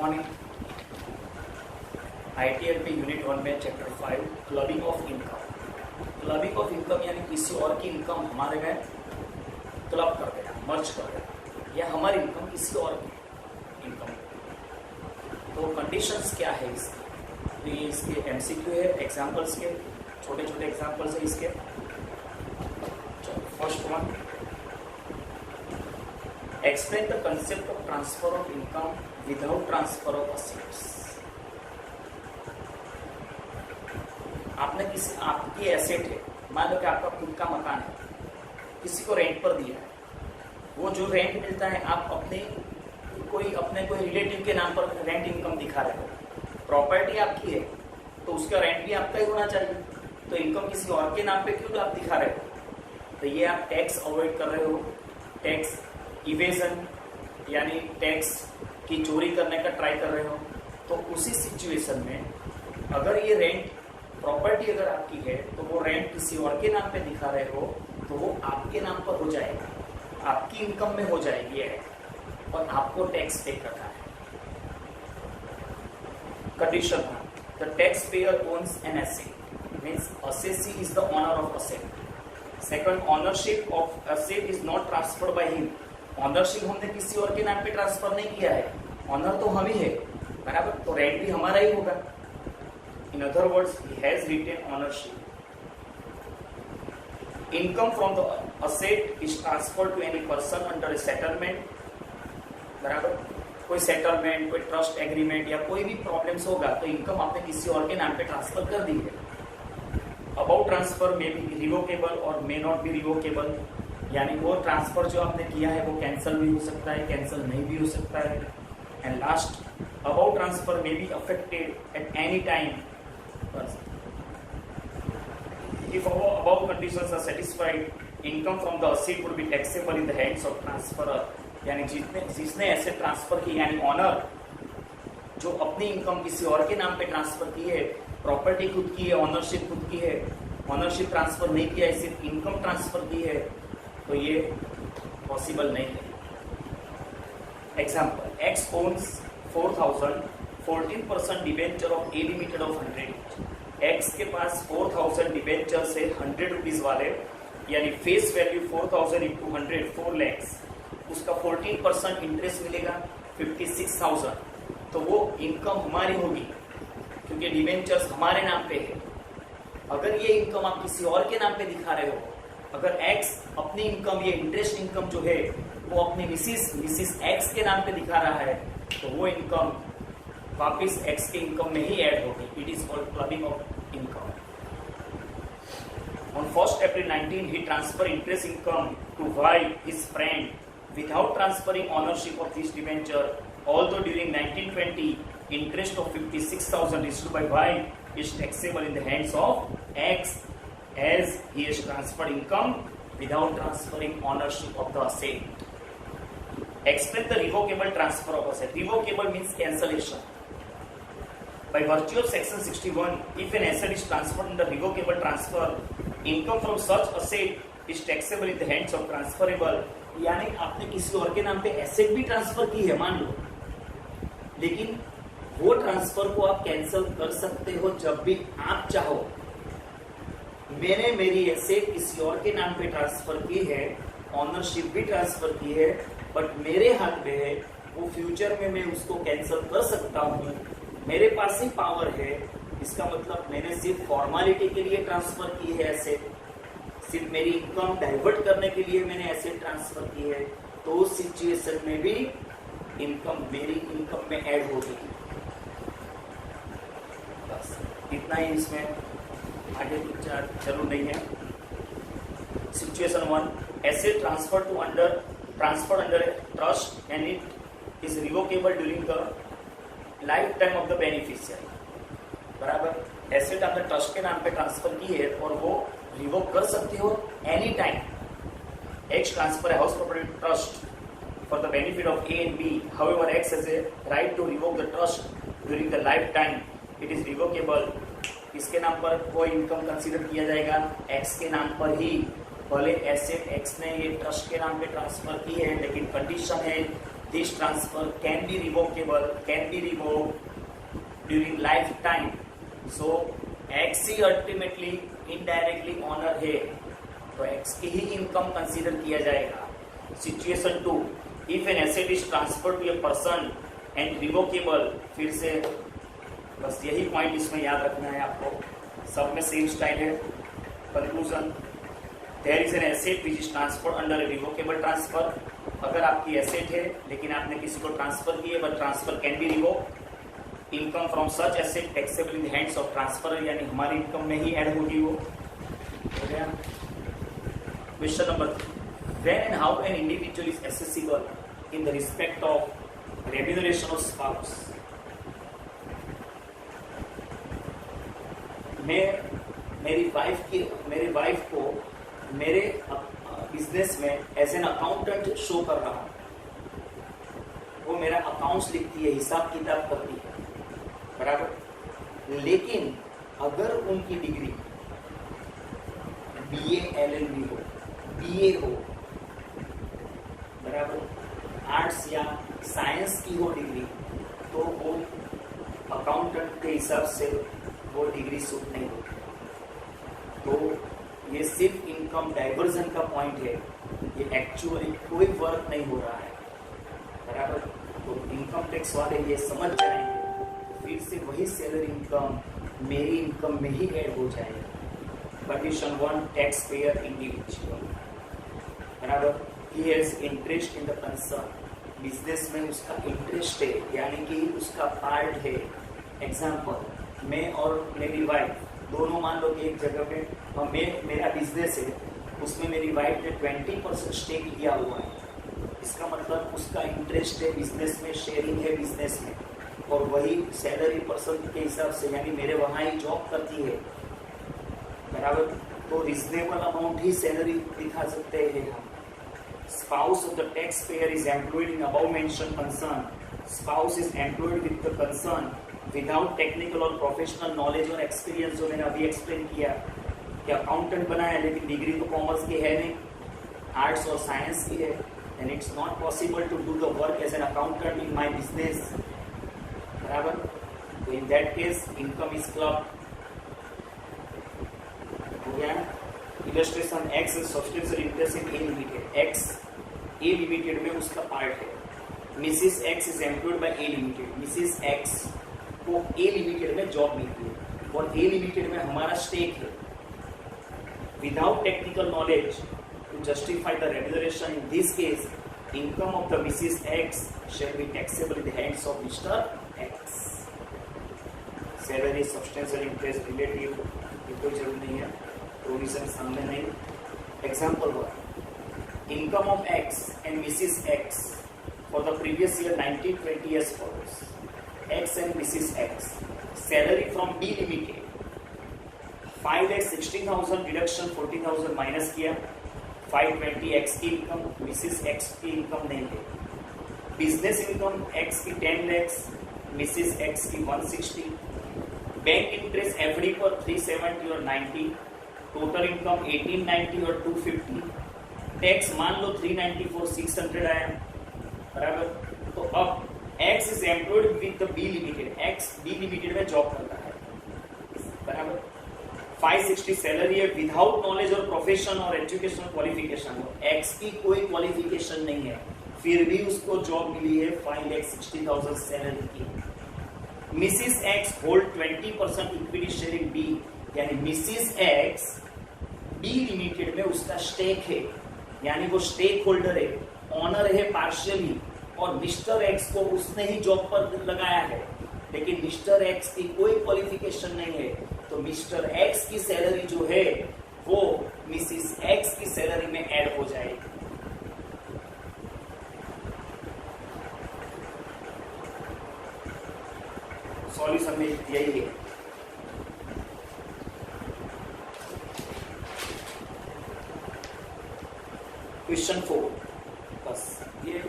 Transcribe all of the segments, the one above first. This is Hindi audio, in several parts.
मॉर्निंग। ITLP यूनिट 1 में chapter 5 clubbing of income. Clubbing of income यानी किसी और की इनकम हमारे में क्लब कर देना, मर्ज कर देना, या हमारी इनकम किसी और की इनकम। तो कंडीशंस क्या है इसकी? तो ये इसके MCQ है, एग्जाम्पल्स के छोटे छोटे एग्जाम्पल्स है इसके। चलो first one, explain the concept of transfer of income without transfer of assets. आपने किसी आपकी एसेट है, मान लो कि आपका खुद का मकान है, किसी को रेंट पर दिया है, वो जो रेंट मिलता है आप अपने कोई रिलेटिव के नाम पर रेंट इनकम दिखा रहे हो। प्रॉपर्टी आपकी है तो उसका रेंट भी आपका ही होना चाहिए, तो इनकम किसी और के नाम पे क्यों आप दिखा रहे हो? तो ये आप टैक्स अवॉइड कर रहे हो, टैक्स इवेजन यानी टैक्स की चोरी करने का ट्राई कर रहे हो। तो उसी सिचुएशन में अगर ये रेंट प्रॉपर्टी अगर आपकी है तो वो रेंट किसी और के नाम पे दिखा रहे हो तो वो आपके नाम पर हो जाएगा, आपकी इनकम में हो जाएगी और आपको टैक्स पे करना है। Condition, the tax payer owns an asset, means assessee is the owner of asset. Second, ownership of asset is not transferred by him. Ownership हमने किसी और के नाम पे ट्रांसफर नहीं किया है, ओनर तो हम ही है, बराबर, तो रेंट भी हमारा ही होगा। In other words, he has retained ownership. Income from the asset is transferred to any person under a settlement. बराबर, कोई सेटलमेंट, कोई ट्रस्ट एग्रीमेंट या कोई भी प्रॉब्लम्स होगा तो इनकम आपने किसी और के नाम पे ट्रांसफर कर दी है। About transfer may be revocable और मे नॉट बी रिवोकेबल, यानी वो ट्रांसफर जो आपने किया है वो कैंसिल भी हो सकता है, कैंसिल नहीं भी हो सकता है। And last, about transfer may be affected at any time if above conditions are satisfied, income from the asset would be taxable in the hands of transferor। यानी जिसने एसेट ट्रांसफर की, यानी ऑनर जो अपनी इनकम किसी और के नाम पे ट्रांसफर की है, प्रॉपर्टी खुद की है, ऑनरशिप खुद की है, ऑनरशिप ट्रांसफर नहीं किया है, सिर्फ इनकम ट्रांसफर की है, तो ये पॉसिबल नहीं है। Example, X owns 4,000, 14% debenture of A limited of 100। X के पास 4,000 डिबेंचर से 100 रुपीज वाले, यानी फेस वैल्यू 4,000 इंटू 100 4 लैक्स, उसका 14% इंटरेस्ट मिलेगा 56,000। तो वो इनकम हमारी होगी क्योंकि डिबेंचर्स हमारे नाम पे है। अगर ये इनकम आप किसी और के नाम पे दिखा रहे हो, अगर X अपनी इनकम, ये इंटरेस्ट इनकम जो है वो अपनी मिसिस X के नाम पे दिखा रहा है, तो वो इनकम वापिस X के इनकम में ही ऐड होगी। It is called clubbing of income. On 1st April 19, he transferred interest income to Y, his friend, without transferring ownership of this debenture. Although during 1920, interest of 56,000 issued by Y is taxable in the hands of X, as he has transferred income without transferring ownership of the asset. Explain the revocable transfer of asset. Revocable means cancellation. By virtue of section 61, if an asset is transferred under revocable transfer, income from such asset is taxable in the hands of transferable। यानी आपने किसी और के नाम पे एसेट भी ट्रांसफर की है मान लो, लेकिन वो ट्रांसफर को आप कैंसिल कर सकते हो जब भी आप चाहो। मैंने मेरी एसेट किसी और के नाम पे ट्रांसफर की है, ऑनरशिप भी ट्रांसफर की है, बट मेरे हाथ में है, वो फ्यूचर में मैं उसको कैंसिल कर सकता हूँ, मेरे पास ही पावर है। इसका मतलब मैंने सिर्फ फॉर्मेलिटी के लिए ट्रांसफर की है एसेट, सिर्फ मेरी इनकम डाइवर्ट करने के लिए मैंने एसेट ट्रांसफर की है, तो उस सिचुएशन में भी इनकम मेरी इनकम में ऐड होगी। बस इतना ही, इसमें आगे कुछ जरूर नहीं है। Situation 1, asset transferred under trust and it is revocable during the life time of the beneficiary. बराबर, एसेट आपने ट्रस्ट के नाम पे ट्रांसफर की है और वो रिवोक कर सकते हो any time. X transfer house property trust for the benefit of A and B, however X has a right to revoke the trust during the lifetime, it is revocable। इसके नाम पर कोई इनकम कंसीडर किया जाएगा X के नाम पर ही, भले एसेट X ने ये ट्रस्ट के नाम पे ट्रांसफर की है, लेकिन कंडीशन है This transfer can be revocable, can be revoked during lifetime. So X ही अल्टीमेटली इनडायरेक्टली ऑनर है, तो X की ही इनकम कंसीडर किया जाएगा. Situation 2, if an asset is transfer to a person and revocable. फिर से बस यही पॉइंट इसमें याद रखना है आपको, सब में सेम स्टाइल है. Conclusion, there is an asset which is transfer under a revocable transfer. अगर आपकी एसेट है लेकिन आपने किसी को ट्रांसफर किए, but transfer can be revoke. Income from such asset taxable in the hands of transfer, यानी हमारी इनकम में ही ऐड होगी वो. हो गया. Question number 3, when and how an individual is accessible in the respect of remuneration of spouse. मेरी वाइफ को मेरे बिजनेस में एज एन अकाउंटेंट शो कर रहा हूं. वो मेरा अकाउंट्स लिखती है, हिसाब किताब करती है, बराबर. लेकिन अगर उनकी डिग्री BA LLB हो, BA हो, बराबर, आर्ट्स या साइंस की हो डिग्री, तो वो अकाउंटेंट के हिसाब से वो डिग्री सूट नहीं होती. तो ये सिर्फ इनकम डाइवर्जन का पॉइंट है, ये एक्चुअली कोई वर्क नहीं हो रहा है, बराबर. तो इनकम टैक्स वाले ये समझ जाएंगे, फिर से वही सैलरी इनकम मेरी इनकम में ही ऐड हो जाएगा. कंडीशन 1, टैक्स पेयर इंडिविजुअल, बराबर. He has interest in the concern. Business में उसका इंटरेस्ट है, यानी कि उसका पार्ट है. एग्जाम्पल, मैं और मेरी वाइफ दोनों मान लो कि एक जगह पे, और मेरा बिजनेस है, उसमें मेरी वाइफ ने 20% स्टेक लिया हुआ है. इसका मतलब उसका इंटरेस्ट है बिजनेस में, शेयरिंग है बिजनेस में, और वही सैलरी पर्सन के हिसाब से, यानी मेरे वहाँ ही जॉब करती है, बराबर. तो रिजनेबल अमाउंट ही सैलरी दिखा सकते हैं हम. Spouse of the tax pair is employed in above mention concern. Spouse is employed with the concern without technical और प्रोफेशनल नॉलेज और एक्सपीरियंस. जो मैंने अभी एक्सप्लेन किया कि अकाउंटेंट बना है लेकिन डिग्री तो कॉमर्स की है नहीं, आर्ट्स और साइंस की है, and it's not possible to do the work as an accountant in my business, बराबर. तो in that case income is club. हो गया. Illustration, X is substantial interest in A limited. X A limited में उसका पार्ट है. Mrs X is employed by A limited. Mrs X को ए लिमिटेड में जॉब मिलती है और ए लिमिटेड में हमारा स्टेक है. Without technical knowledge to justify the remuneration in this case, income of the Mrs X shall be taxable in the hands of Mr X. Salary, substantial interest, relative, ये कोई जरूरी नहीं है, प्रोविजन सामने नहीं. Example 1, income of X and Mrs X for the previous year 1920 as follows. X and Mrs. X. Salary from B Limited 5,60,000 deduction 40,000 minus किया. 520 X की इनकम, Mrs. X की इनकम नहीं है. बिजनेस इनकम X की 10 lakhs, Mrs. X की 160. बैंक इंटरेस्ट एफडी पर 370 और 90. टोटल इनकम 1890 और 250. टैक्स मान लो 394 600 आया, बराबर. तो अब X is employed with the B Limited. X B Limited में जॉब करता है, बराबर. 560 सैलरी है विदाउट नॉलेज और प्रोफेशन और एजुकेशनल क्वालिफिकेशन. X की कोई क्वालिफिकेशन नहीं है, फिर भी उसको जॉब मिली है 5,60,000 सैलरी की. Mrs X hold 20% equity share in B, यानी मिसिस X B लिमिटेड में उसका स्टेक है, यानी वो स्टेक होल्डर है, ऑनर है पार्शियली, और मिस्टर एक्स को उसने ही जॉब पर लगाया है, लेकिन मिस्टर एक्स की कोई क्वालिफिकेशन नहीं है. तो मिस्टर एक्स की सैलरी जो है वो मिसिस एक्स की सैलरी में ऐड हो जाएगी. सॉल्यूशन में यही है. क्वेश्चन 4. बस ये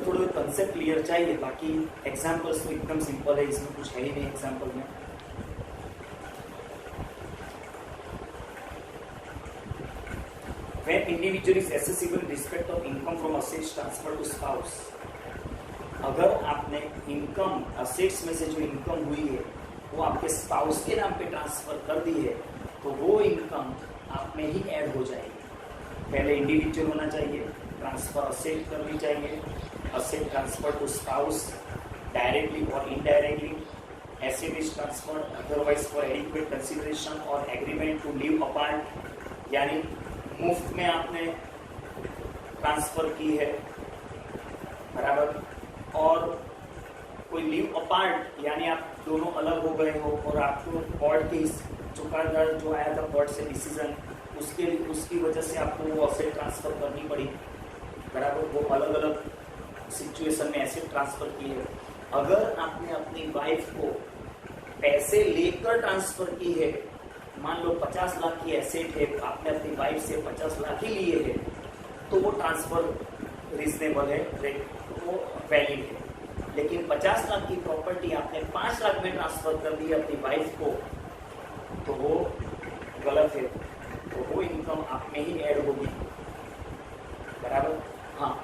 थोड़े कंसेप्ट क्लियर चाहिए, बाकी एग्जांपल्स तो एकदम सिंपल है, इसमें कुछ है ही नहीं एग्जांपल में. When individual is accessible in respect of income from assets transferred to spouse, अगर आपने इनकम असेट्स में से जो इनकम हुई है वो आपके स्पाउस के नाम पे ट्रांसफर कर दी है तो वो इनकम आप में ही ऐड हो जाएगी। पहले इंडिविजुअल होना चाहिए, ट्रांसफर असेट करनी चाहिए, asset transfer to spouse directly और indirectly, asset is transferred otherwise for adequate consideration और एग्रीमेंट टू लिव अपार्ट, यानी मुफ्त में आपने ट्रांसफर की है, बराबर, और कोई लिव अपार्ट यानी आप दोनों अलग हो गए हो और आपको कोर्ट की चुकादार जो आया था कोर्ट से डिसीजन उसकी वजह से आपको वो एसेट ट्रांसफर करनी पड़ी, बराबर, वो अलग अलग सिचुएशन में एसेट ट्रांसफर की है। अगर आपने अपनी वाइफ को पैसे लेकर ट्रांसफर की है, मान लो 50 लाख की एसेट है, आपने अपनी वाइफ से 50 लाख ही लिए है, तो वो ट्रांसफर रीजनेबल है, वो वैलिड है। लेकिन 50 लाख की प्रॉपर्टी आपने 5 लाख में ट्रांसफर कर दी अपनी वाइफ को, तो वो गलत है, तो वो इनकम आप में ही ऐड होगी, बराबर। हाँ,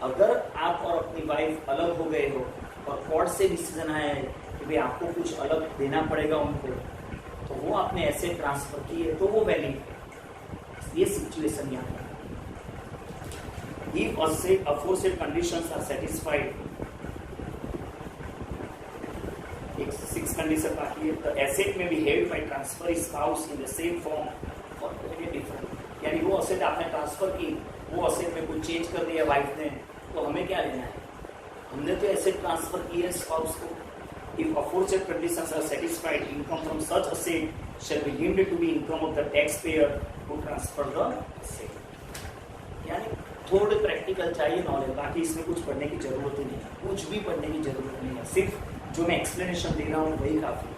अगर आप और अपनी वाइफ अलग हो गए हो और कोर्ट से डिसीजन आया है कि भाई आपको कुछ अलग देना पड़ेगा उनको, तो वो आपने ऐसे ट्रांसफर की है तो वो वैलिड है। ये सिचुएशन यहाँ है। If aforesaid conditions are satisfied, 6 condition बाकी है। The asset may be held by transfer spouse in the same form or very different, यानी वो असेट आपने ट्रांसफर की, वो असेट में कुछ चेंज कर दिया वाइफ ने, तो हमें क्या लेना है, हमने तो एसेट ट्रांसफर की है स्पाउस को। If aforesaid conditions are satisfied, income from such asset shall be deemed to be income of the taxpayer who transfer the asset। यानी थोड़े प्रैक्टिकल चाहिए नॉलेज, बाकी इसमें कुछ पढ़ने की जरूरत ही नहीं है, कुछ भी पढ़ने की जरूरत नहीं है, सिर्फ जो मैं एक्सप्लेनेशन दे रहा हूँ वही काफी।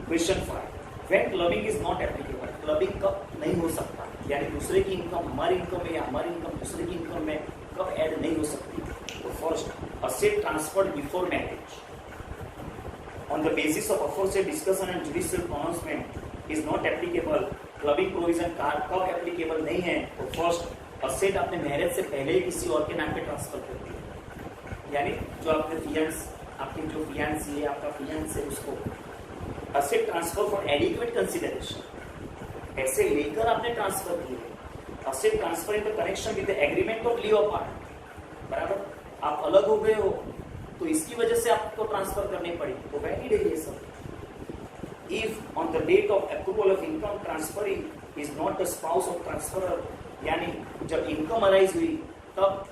Question 5, when clubbing is not applicable, clubbing कब नहीं हो सकता, यानी दूसरे की इनकम हमारी इनकम में या हमारी इनकम दूसरे की इनकम में कब ऐड नहीं हो सकती। तो first, asset transferred before marriage on the basis of aforesaid discussion and judicial pronouncement is not applicable. Clubbing provision कब एप्लीकेबल नहीं है, तो फर्स्ट, असेट आपने मैरिज से पहले ही किसी और के नाम पे ट्रांसफर कर दिया, यानी जो आपने फियांस, आपकी जो फियांसी है, आपका फियांस है, उसको asset transfer for adequate consideration, पैसे लेकर आपने ट्रांसफर किए। Asset transfer in the connection with the agreement of leave apart, बराबर, आप अलग हो गए हो तो इसकी वजह से आपको ट्रांसफर करनी पड़ी, तो वैलिड है ये सब। If on the date of approval of income transferring is not the spouse of transferor, यानी जब इनकम अराइज हुई तब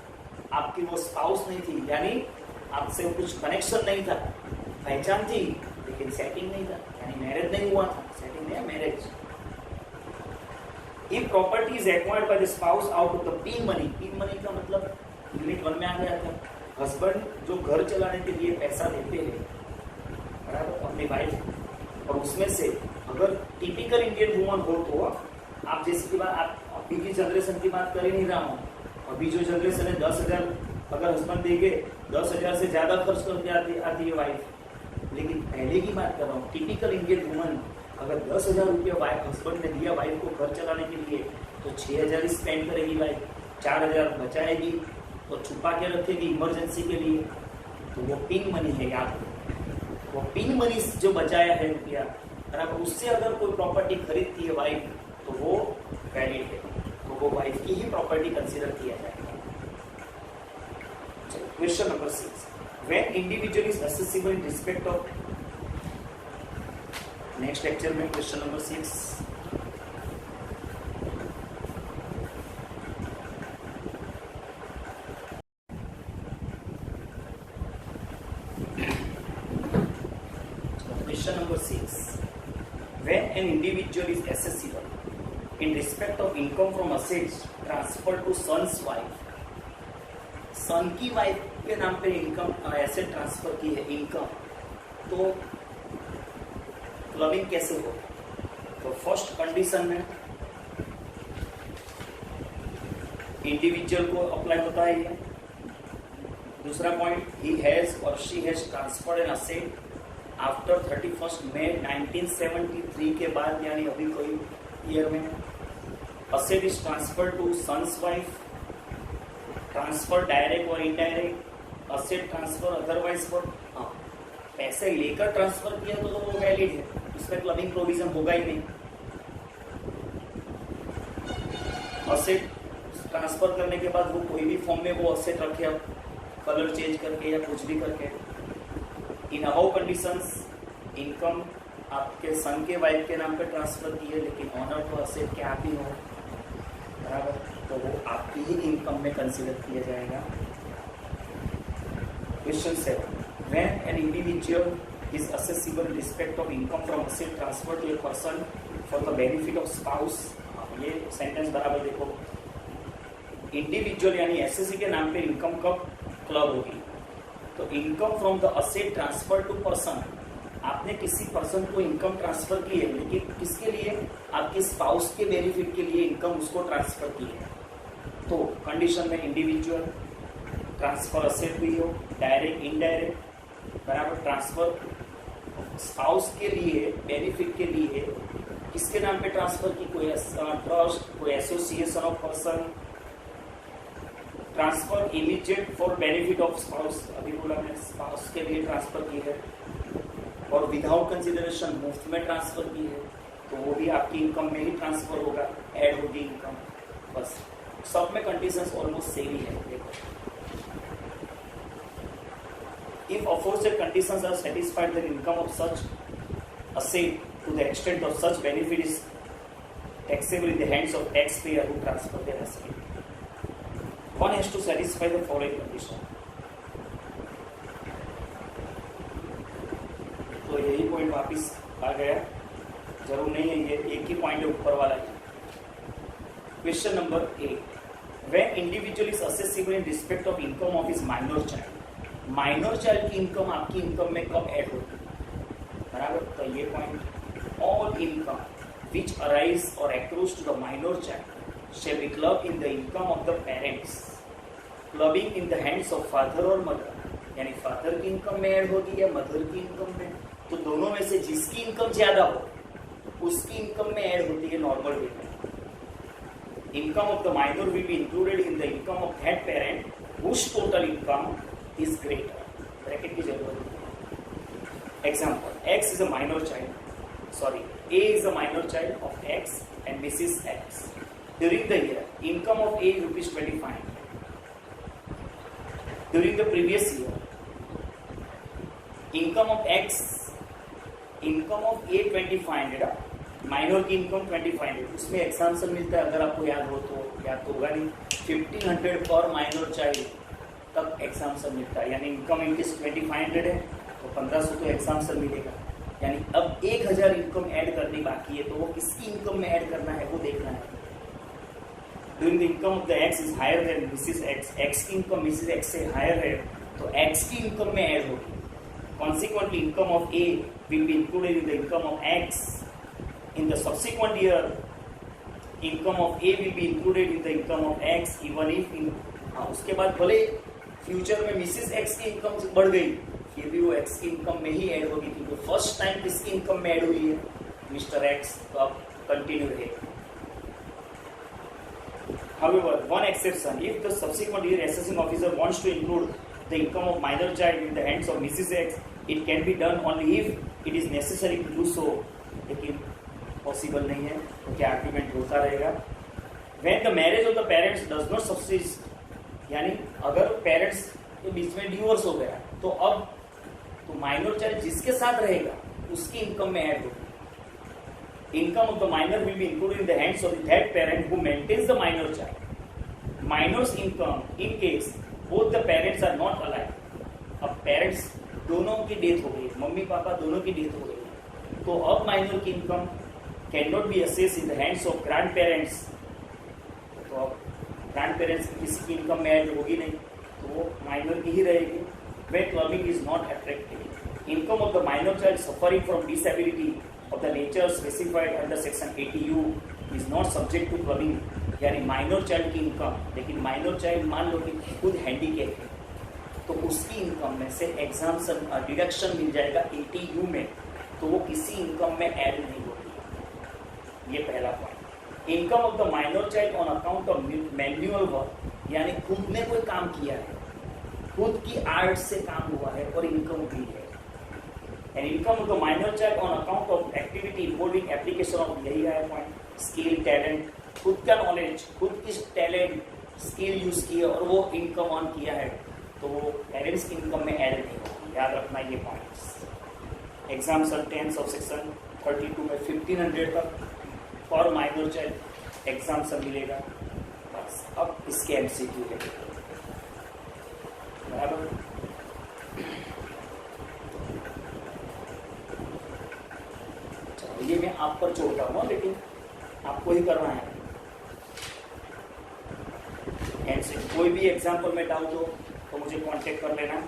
आपकी वो स्पाउस नहीं थी, यानी आपसे कुछ कनेक्शन नहीं था, पहचान थी लेकिन सेटिंग नहीं था, यानी मैरिज नहीं हुआ था, सेटिंग नहीं, marriage. If property is acquired by the spouse out of the pin money, pin money का मतलब यूनिट 1 में आ गया था, हस्बैंड जो घर चलाने के लिए पैसा देते हैं, बराबर, अपनी वाइफ, और उसमें से अगर टिपिकल इंडियन वुमन हो तो आप जैसे की बात, आप अभी की जनरेशन की बात कर ही नहीं रहा हूँ, अभी जो जनरेशन है 10,000 अगर हस्बैंड देके 10,000 से ज्यादा खर्च करके आती है वाइफ, लेकिन पहले की बात कर रहा हूँ, टिपिकल इंडियन वुमन अगर 10,000 रुपया वाइफ हस्बैंड ने दिया वाइफ को घर चलाने के लिए, तो 6,000 ही स्पेंड करेगी वाइफ, 4,000 बचाएगी और छुपा के रखेगी इमरजेंसी के लिए, तो वो पिन मनी है, याद, वो पिन मनी जो बचाया है रुपया, बराबर, उससे अगर कोई प्रॉपर्टी खरीदती है वाइफ तो वो वैलिड है, तो वो वाइफ की ही प्रॉपर्टी कंसीडर किया जाएगा। Question number 6, when individual is accessible in respect of, next lecture में question number 6। Question number 6, when an individual is accessible in respect of income from assets transferred to son's wife, सन की वाइफ के नाम पे इनकम एसेट ट्रांसफर की है इनकम, तो क्लबिंग कैसे हो, तो फर्स्ट कंडीशन में इंडिविजुअल को अप्लाई होता है ये, दूसरा पॉइंट, ही हैज और she has transferred an asset after 31 मई 1973 के बाद, यानी अभी कोई ईयर में, asset is transfer to son's wife, transfer direct और indirect, asset transfer otherwise for, हाँ पैसे लेकर ट्रांसफर किया तो वो वैलिड है, उसमें क्लबिंग प्रोविजन होगा ही नहीं। असेट ट्रांसफर करने के बाद वो कोई भी फॉर्म में वो असेट रखे, अब कलर चेंज करके या कुछ भी करके। इन अबाउ कंडीशंस इनकम आपके सन के वाइफ के नाम पे ट्रांसफर की है, लेकिन ऑनर तो असेट के आप ही हो, बराबर, तो वो आपकी ही इनकम में कंसिडर किया जाएगा। Question 7, when an individual is assessable in respect of income from asset transfer to a person for the benefit of spouse, ये सेंटेंस बराबर देखो, इंडिविजुअल यानी एसएससी के नाम पे इनकम कब क्लब होगी, तो income from the asset transfer to person, आपने किसी पर्सन को इनकम ट्रांसफर की है, लेकिन किसके लिए, आपके स्पाउस के बेनिफिट के लिए इनकम उसको ट्रांसफर की है, तो कंडीशन में इंडिविजुअल ट्रांसफर असेट भी हो, डायरेक्ट इनडायरेक्ट, बराबर, ट्रांसफर स्पाउस के लिए बेनिफिट के लिए किसके नाम पे ट्रांसफर की, कोई ट्रस्ट, कोई association of person, transfer immediate for benefit of spouse, अभी बोला मैंने स्पाउस के लिए ट्रांसफर की है, और विदाउट कंसिडरेशन मुफ्त में ट्रांसफर की है, तो वो भी आपकी इनकम में ही ट्रांसफर होगा, ऐड होगी इनकम। बस सब में कंडीशंस ऑलमोस्ट सेम ही है। देखो, if aforesaid conditions are satisfied, then income of such asset to the extent of such benefit is taxable in the hands of taxpayer who transfer their asset. One has to satisfy the following condition. तो यही पॉइंट वापिस आ गया, जरूर नहीं है ये एक ही पॉइंट है ऊपर वाला है। Question number 8, when individual is assessable in respect of income of his minor child, minor child की इनकम आपकी इनकम में कब ऐड होगी, बराबर, तो ये point, all income which arise और accrues to the minor child shall be club in the income of the parents, clubbing in the hands of father और मदर, यानी फादर की इनकम में ऐड होगी या मदर की इनकम में, तो दोनों में से जिसकी इनकम ज्यादा हो उसकी इनकम में ऐड होती है नॉर्मल वे में। Income of the minor will be included in the income of that parent whose total income is greater, bracket की जरूरत है। Example, X is a minor child, sorry, A is a minor child of X and Mrs. X. During the year, income of A is ₹25. During the previous year, income of X, income of A 2500, minor की इनकम 2500, उसमें एग्जाम्पल मिलता है, अगर आपको याद हो तो, याद तो होगा नहीं, 1500 पर माइनर चाइल्ड तक एग्जाम्पल मिलता है, यानी इनकम इनकी 2500 है तो 1500 तो एग्जाम्पल मिलेगा, यानी अब 1000 इनकम ऐड करनी बाकी है, तो वो किसकी इनकम में ऐड करना है वो देखना है। During the income of the X is higher than Mrs X, X की इनकम मिसेस एक्स से हायर है तो एक्स की इनकम में ऐड होगी, consequently income of A will be included in the income of X. In the subsequent year, income of A will be included in the income of X, even if in उसके बाद भले फ्यूचर में मिसेस X की इनकम बढ़ गई, फिर भी वो X की इनकम में ही ऐड होगी, क्योंकि फर्स्ट टाइम किसकी इनकम में ऐड हुई है, मिस्टर X, तो अब कंटिन्यू रहेगा। However, one exception, if the subsequent year assessing officer wants to include the income of minor child in the hands of Mrs. X, it can be done only if it is necessary to do so, लेकिन पॉसिबल नहीं है, तो क्या आर्ग्यूमेंट होता रहेगा। When the marriage of the parents does not subsist, यानी अगर पेरेंट्स के बीच में डिवोर्स हो गया तो अब तो माइनर चाइल्ड जिसके साथ रहेगा उसकी इनकम में ऐड होगी। Income of the minor will be included in the hands of that parent who maintains the minor child. Minor's income in case both the parents are not alive, अब पेरेंट्स दोनों की डेथ हो गई, मम्मी पापा दोनों की डेथ हो गई, तो अब माइनर की income can not be assessed in the hands of grand parents, तो अब ग्रैंड पेरेंट्स की किसी की इनकम में ऐड होगी नहीं, तो वो माइनर की ही रहेगी। Way clubbing is not attractive. Income of the minor child suffering from disability of the nature specified under section 80U is not subject to clubbing, यानी माइनर चाइल्ड की इनकम, लेकिन माइनर चाइल्ड मान लो कि खुद हैंडीकैप है तो उसकी इनकम में से एग्जाम्पशन डिडक्शन मिल जाएगा 80U में, तो वो किसी इनकम में ऐड नहीं होगी। ये पहला point. Income of the minor child on account of manual work, यानी खुद ने कोई काम किया है, खुद की आर्ट से काम हुआ है और इनकम भी है। And income of the minor child on account of activity involving application of, यही है पॉइंट, स्किल, टैलेंट, खुद का नॉलेज, खुद की टैलेंट स्किल यूज की और वो इनकम ऑन किया है, तो वो पेरेंट्स की इनकम में ऐड नहीं होगी। याद रखना ये points. Exam sentence of section 32 में 1500 तक फॉर माइनर चाइल्ड एग्जाम सब मिलेगा। बस अब इसके एमसीक्यू है, बराबर। चलो ये मैं आप पर छोड़ता हूँ, लेकिन आपको ही करना है। एमसीक्यू कोई भी एग्जाम्पल में डाउट हो तो मुझे कांटेक्ट कर लेना।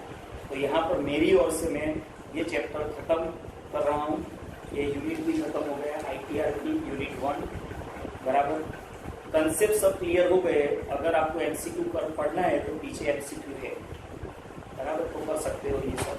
तो यहाँ पर मेरी ओर से मैं ये चैप्टर खत्म कर रहा हूँ। ये यूनिट भी खत्म हो गया, ITR की यूनिट 1, बराबर। कंसेप्ट सब क्लियर हो गए। अगर आपको MCQ कर पढ़ना है तो पीछे MCQ है, बराबर, तो कर सकते हो ये सब।